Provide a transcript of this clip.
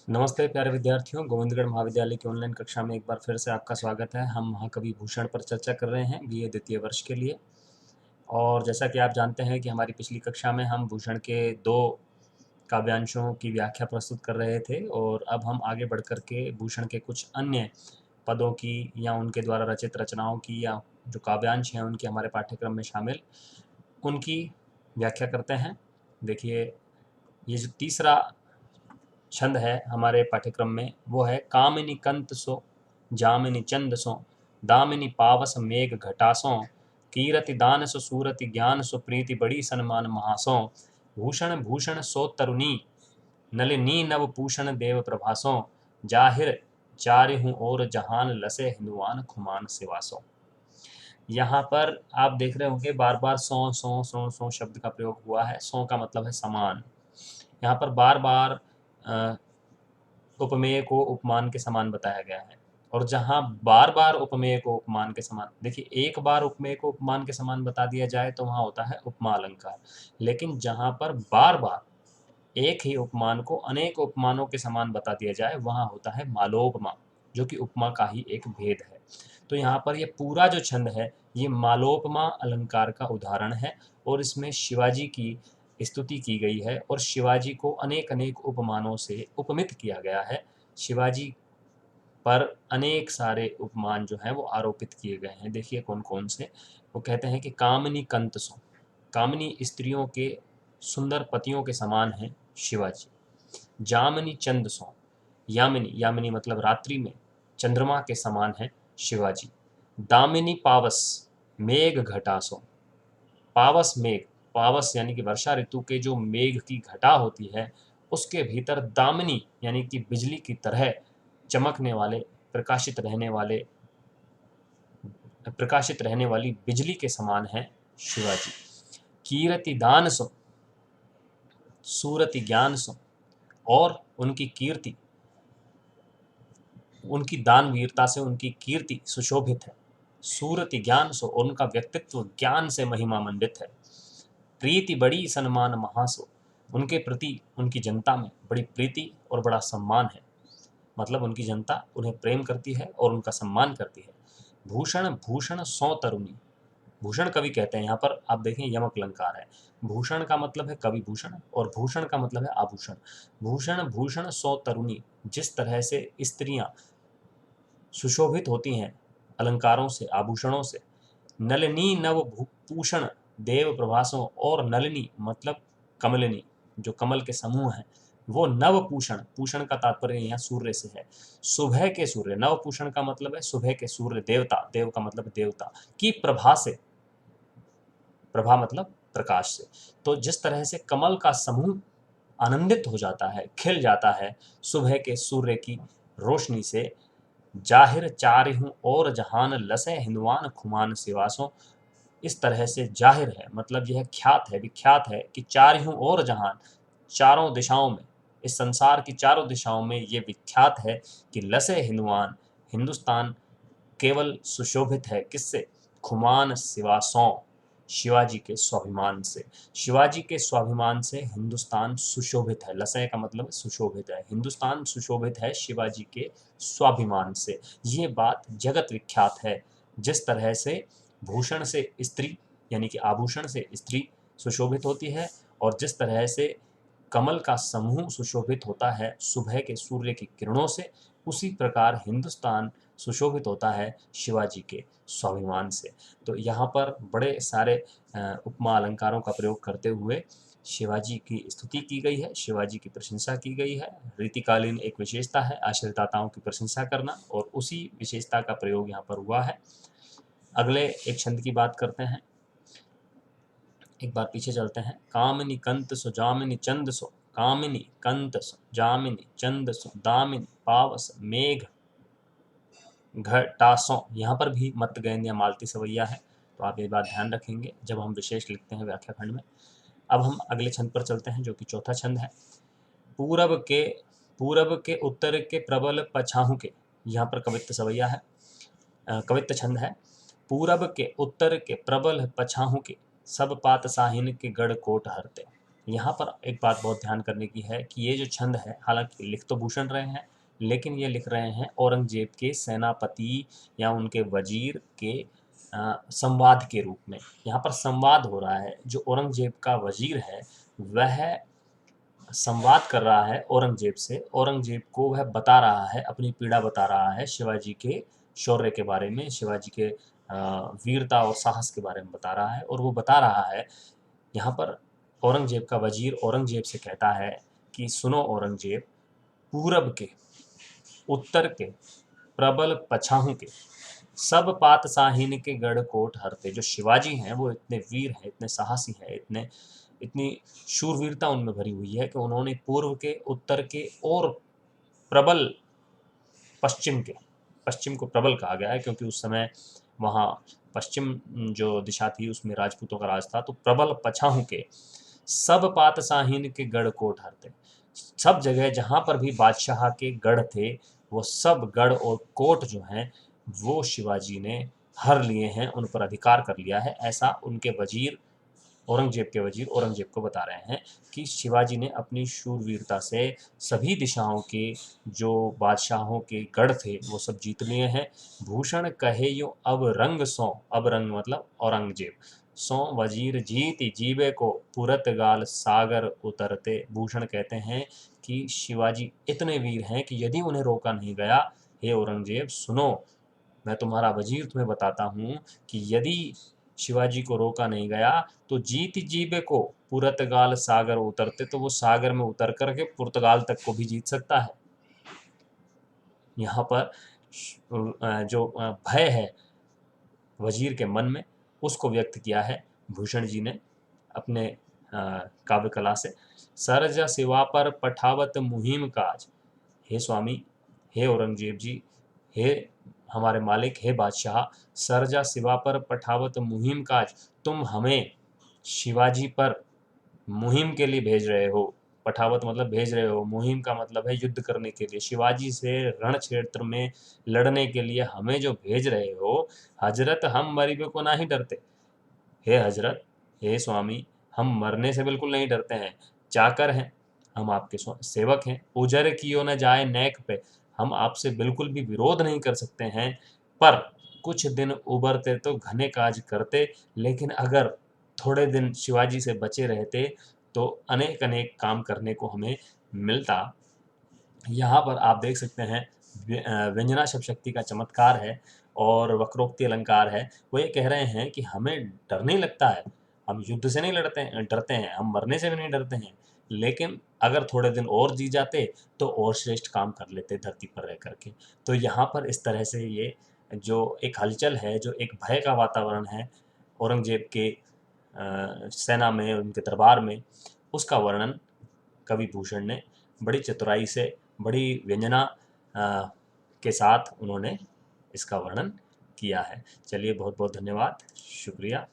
नमस्ते प्यारे विद्यार्थियों, गोविंदगढ़ महाविद्यालय की ऑनलाइन कक्षा में एक बार फिर से आपका स्वागत है। हम महाकवि भूषण पर चर्चा कर रहे हैं बीए द्वितीय वर्ष के लिए। और जैसा कि आप जानते हैं कि हमारी पिछली कक्षा में हम भूषण के 2 काव्यांशों की व्याख्या प्रस्तुत कर रहे थे और अब हम आगे बढ़ कर के भूषण के कुछ अन्य पदों की या उनके द्वारा रचित रचनाओं की या जो काव्यांश हैं उनकी हमारे पाठ्यक्रम में शामिल उनकी व्याख्या करते हैं। देखिए, ये जो तीसरा छंद है हमारे पाठ्यक्रम में वो है कामिनी कंत सो जामिनी चंद सो दामिनी पावस मेघ घटासों कीरति दान सो सूरति ज्ञान सो प्रीति बड़ी सन्मान महासों भूषण भूषण सो तरुणी नलिनी नव पूषण देव प्रभासों जाहिर चारि हूँ और जहान लसे हिंदुआन खुमान सिवासों। यहाँ पर आप देख रहे होंगे बार बार सौ सौ सौ सौ शब्द का प्रयोग हुआ है। सौ का मतलब है समान। यहाँ पर बार बार उपमेय को उपमान के समान बताया गया है। और जहाँ बार बार उपमेय को उपमान के समान, देखिए एक बार उपमेय को उपमान के समान बता दिया जाए तो वहाँ होता है उपमा अलंकार, लेकिन जहाँ पर बार बार एक ही उपमान को अनेक उपमानों के समान बता दिया जाए वहाँ होता है मालोपमा, जो कि उपमा का ही एक भेद है। तो यहाँ पर ये पूरा जो छंद है ये मालोपमा अलंकार का उदाहरण है और इसमें शिवाजी की स्तुति की गई है और शिवाजी को अनेक अनेक उपमानों से उपमित किया गया है। शिवाजी पर अनेक सारे उपमान जो हैं वो आरोपित किए गए हैं। देखिए कौन कौन से। वो कहते हैं कि कामिनी कंत सो, कामिनी स्त्रियों के सुंदर पतियों के समान हैं शिवाजी। जामिनी चंद सो, यामिनी, यामिनी मतलब रात्रि में चंद्रमा के समान है शिवाजी। दामिनी पावस मेघ घटासो, पावस मेघ, पावस यानी कि वर्षा ऋतु के जो मेघ की घटा होती है उसके भीतर दामिनी यानी कि बिजली की तरह चमकने वाले प्रकाशित रहने वाली बिजली के समान है शिवाजी। कीरति दान सो, सूरति ज्ञान सो, और उनकी कीर्ति, उनकी दान वीरता से उनकी कीर्ति सुशोभित है। सूरति ज्ञान सो, और उनका व्यक्तित्व ज्ञान से महिमा मंडित है। प्रीति बड़ी सन्मान महासो, उनके प्रति उनकी जनता में बड़ी प्रीति और बड़ा सम्मान है। मतलब उनकी जनता उन्हें प्रेम करती है और उनका सम्मान करती है। भूषण भूषण सौ तरुणी, भूषण कवि कहते हैं, यहाँ पर आप देखें यमक अलंकार है। भूषण का मतलब है कवि भूषण और भूषण का मतलब है आभूषण। भूषण भूषण सौ तरुणी, जिस तरह से स्त्रियां सुशोभित होती हैं अलंकारों से, आभूषणों से। नलिनी नव पूषण देव प्रभासों, और नलिनी मतलब कमलिनी, जो कमल के समूह हैं वो नव पूषण, पूषण का तात्पर्य यहाँ सूर्य से है। सुबह के सूर्य, नव पूषण का मतलब है सुबह के सूर्य देवता, देव का मतलब देवता की प्रभा से, प्रभा मतलब प्रकाश से। तो जिस तरह से कमल का समूह आनंदित हो जाता है, खिल जाता है सुबह के सूर्य की रोशनी से। जाहिर चारि हूँ और जहान लसे हिंदुआन खुमान सिवासों, इस तरह से जाहिर है मतलब यह ख्यात है, विख्यात है कि चारि हूँ और जहान, चारों दिशाओं में, इस संसार की चारों दिशाओं में ये विख्यात है कि लसे हिंदुआन, हिंदुस्तान केवल सुशोभित है किससे? खुमान सिवासों, शिवाजी के स्वाभिमान से। शिवाजी के स्वाभिमान से हिंदुस्तान सुशोभित है। लसय का मतलब सुशोभित है। हिंदुस्तान सुशोभित है शिवाजी के स्वाभिमान से। ये बात जगत विख्यात है। जिस तरह से भूषण से स्त्री यानी कि आभूषण से स्त्री सुशोभित होती है और जिस तरह से कमल का समूह सुशोभित होता है सुबह के सूर्य की किरणों से, उसी प्रकार हिंदुस्तान सुशोभित होता है शिवाजी के स्वाभिमान से। तो यहाँ पर बड़े सारे उपमा अलंकारों का प्रयोग करते हुए शिवाजी की स्तुति की गई है, शिवाजी की प्रशंसा की गई है। रीतिकालीन एक विशेषता है आश्रिताताओं की प्रशंसा करना, और उसी विशेषता का प्रयोग यहाँ पर हुआ है। अगले एक छंद की बात करते हैं। एक बार पीछे चलते हैं। कामिनी कंत सो जामिनी चंद सो, कामिनी कंत सो जामिनी चंद सो दामिनी पावस मेघ घटासों। यहाँ पर भी मत गैन या मालती सवैया है, तो आप ये बात ध्यान रखेंगे जब हम विशेष लिखते हैं व्याख्या खंड में। अब हम अगले छंद पर चलते हैं जो कि चौथा छंद है। पूरब के उत्तर के प्रबल पछाहू के, यहाँ पर कवित्त सवैया है, कवित्त छंद है। पूरब के उत्तर के प्रबल पछाहू के, सब पात साहिन के गढ़ कोट हरते। यहाँ पर एक बात बहुत ध्यान करने की है कि ये जो छंद है, हालांकि लिख तो भूषण रहे हैं, लेकिन ये लिख रहे हैं औरंगजेब के सेनापति या उनके वजीर के संवाद के रूप में। यहाँ पर संवाद हो रहा है, जो औरंगजेब का वजीर है वह संवाद कर रहा है औरंगजेब से, औरंगजेब को वह बता रहा है, अपनी पीड़ा बता रहा है, शिवाजी के शौर्य के बारे में, शिवाजी के वीरता और साहस के बारे में बता रहा है। और वो बता रहा है, यहाँ पर औरंगजेब का वजीर औरंगजेब से कहता है कि सुनो औरंगजेब, पूरब के, उत्तर के, प्रबल पछाहू के, सब पात साहिन के गढ़ कोट हरते। जो शिवाजी हैं वो इतने वीर हैं, इतने साहसी हैं, इतनी शूरवीरता उनमें भरी हुई है कि उन्होंने पूर्व के, उत्तर के और प्रबल पश्चिम के, पश्चिम को प्रबल कहा गया है क्योंकि उस समय वहाँ पश्चिम जो दिशा थी उसमें राजपूतों का राज था, तो प्रबल पछाहू के, सब पात साहिन के गढ़ कोट हरते। सब जगह जहाँ पर भी बादशाह के गढ़ थे, वो सब गढ़ और कोट जो हैं वो शिवाजी ने हर लिए हैं, उन पर अधिकार कर लिया है। ऐसा उनके वजीर, औरंगजेब के वजीर औरंगजेब को बता रहे हैं कि शिवाजी ने अपनी शूरवीरता से सभी दिशाओं के जो बादशाहों के गढ़ थे वो सब जीत लिए हैं। भूषण कहे यो अब रंग सौ, अब रंग मतलब औरंगजेब, सौ वजीर जीत जीवे को पुरत गाल सागर उतरते। भूषण कहते हैं कि शिवाजी इतने वीर हैं कि यदि उन्हें रोका नहीं गया, हे औरंगजेब सुनो, मैं तुम्हारा वजीर तुम्हें बताता हूँ कि यदि शिवाजी को रोका नहीं गया तो जीत जीबे को पुर्तगाल सागर उतरते, तो वो सागर में उतर करके पुर्तगाल तक को भी जीत सकता है। यहाँ पर जो भय है वजीर के मन में उसको व्यक्त किया है भूषण जी ने अपने काव्य कला से। सरजा सिवा पर पठावत मुहिम काज, हे स्वामी, हे औरंगजेब जी, हे हमारे मालिक, हे बादशाह, सरजा सिवा पर पठावत मुहिम काज, तुम हमें शिवाजी पर मुहिम के लिए भेज रहे हो। पठावत मतलब भेज रहे हो, मुहिम का मतलब है युद्ध करने के लिए, शिवाजी से रण क्षेत्र में लड़ने के लिए हमें जो भेज रहे हो, हजरत हम मरीबे को ना ही डरते। हे हजरत, हे स्वामी, हम मरने से बिल्कुल नहीं डरते हैं, चाकर हैं, हम आपके सेवक हैं, उजर कियो न जाए नेक पे, हम आपसे बिल्कुल भी विरोध नहीं कर सकते हैं, पर कुछ दिन उबरते तो घने काज करते, लेकिन अगर थोड़े दिन शिवाजी से बचे रहते तो अनेक अनेक काम करने को हमें मिलता। यहाँ पर आप देख सकते हैं व्यंजना शब्द शक्ति का चमत्कार है और वक्रोक्ति अलंकार है। वो ये कह रहे हैं कि हमें डर नहीं लगता है, हम युद्ध से नहीं डरते हैं, हम मरने से भी नहीं डरते हैं, लेकिन अगर थोड़े दिन और जी जाते तो और श्रेष्ठ काम कर लेते धरती पर रह करके। तो यहाँ पर इस तरह से ये जो एक हलचल है, जो एक भय का वातावरण है औरंगजेब के सेना में, उनके दरबार में, उसका वर्णन कवि भूषण ने बड़ी चतुराई से, बड़ी व्यंजना के साथ उन्होंने इसका वर्णन किया है। चलिए, बहुत बहुत धन्यवाद, शुक्रिया।